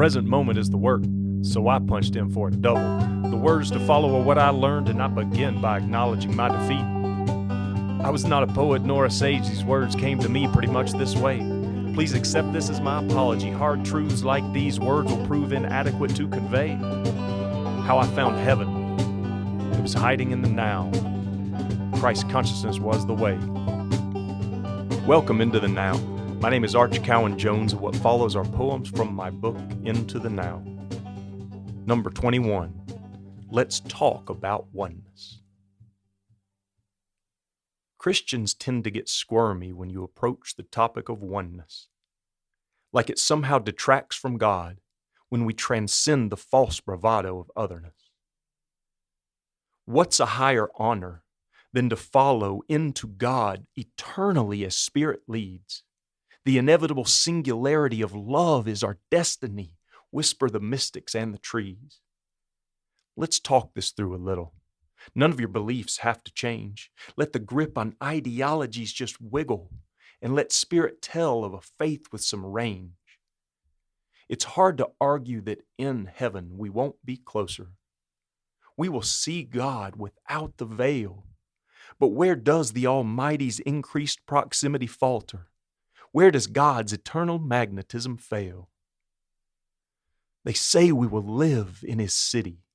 present moment is the work, so I punched in for a double. The words to follow are what I learned, and I begin by acknowledging my defeat. I was not a poet nor a sage. These words came to me pretty much this way. Please accept this as my apology. Hard truths like these words will prove inadequate to convey. How I found heaven. It was hiding in the now. Christ consciousness was the way. Welcome into the now. My name is Arch Cowan Jones, and what follows are poems from my book, Into the Now. Number 21. Let's talk about oneness. Christians tend to get squirmy when you approach the topic of oneness, like it somehow detracts from God when we transcend the false bravado of otherness. What's a higher honor than to follow into God eternally as Spirit leads? The inevitable singularity of love is our destiny, whisper the mystics and the trees. Let's talk this through a little. None of your beliefs have to change. Let the grip on ideologies just wiggle, and let Spirit tell of a faith with some range. It's hard to argue that in heaven we won't be closer. We will see God without the veil. But where does the Almighty's increased proximity falter? Where does God's eternal magnetism fail? They say we will live in His city,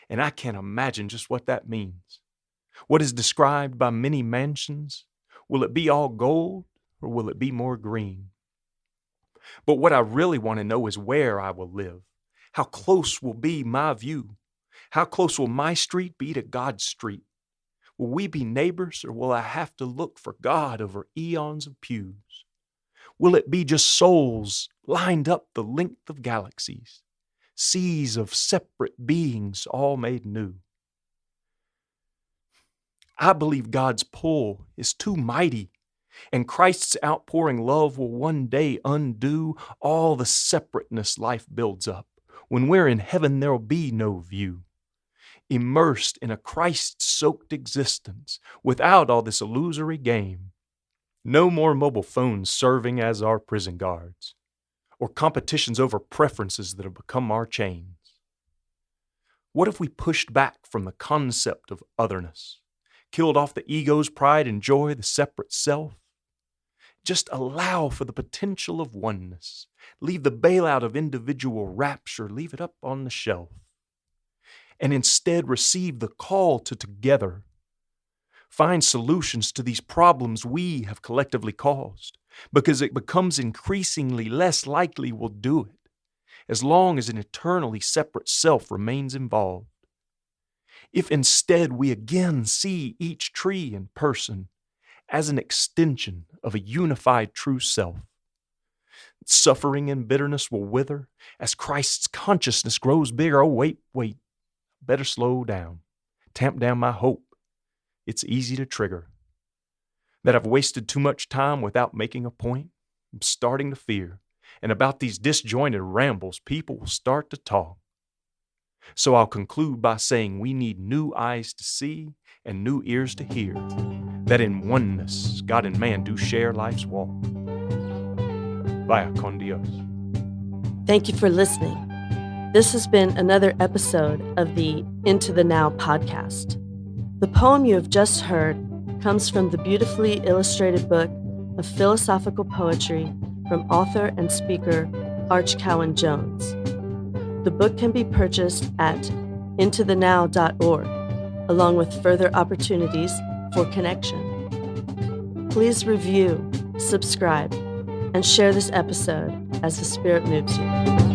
and I can't imagine just what that means. What is described by many mansions, will it be all gold or will it be more green? But what I really want to know is where I will live. How close will be my view? How close will my street be to God's street? Will we be neighbors, or will I have to look for God over eons of pews? Will it be just souls lined up the length of galaxies, seas of separate beings all made new? I believe God's pull is too mighty, and Christ's outpouring love will one day undo all the separateness life builds up. When we're in heaven, there'll be no view. Immersed in a Christ-soaked existence without all this illusory game. No more mobile phones serving as our prison guards, or competitions over preferences that have become our chains. What if we pushed back from the concept of otherness, killed off the ego's pride and joy, the separate self? Just allow for the potential of oneness. Leave the bailout of individual rapture, leave it up on the shelf. And instead receive the call to together. Find solutions to these problems we have collectively caused, because it becomes increasingly less likely we'll do it, as long as an eternally separate self remains involved. If instead we again see each tree in person as an extension of a unified true self, suffering and bitterness will wither as Christ's consciousness grows bigger. Oh, wait, better slow down, tamp down my hope. It's easy to trigger. That I've wasted too much time without making a point, I'm starting to fear. And about these disjointed rambles, people will start to talk. So I'll conclude by saying we need new eyes to see and new ears to hear, that in oneness, God and man do share life's walk. Vaya con Dios. Thank you for listening. This has been another episode of the Into the Now podcast. The poem you have just heard comes from the beautifully illustrated book of philosophical poetry from author and speaker Arch Cowan Jones. The book can be purchased at intothenow.org, along with further opportunities for connection. Please review, subscribe, and share this episode as the Spirit moves you.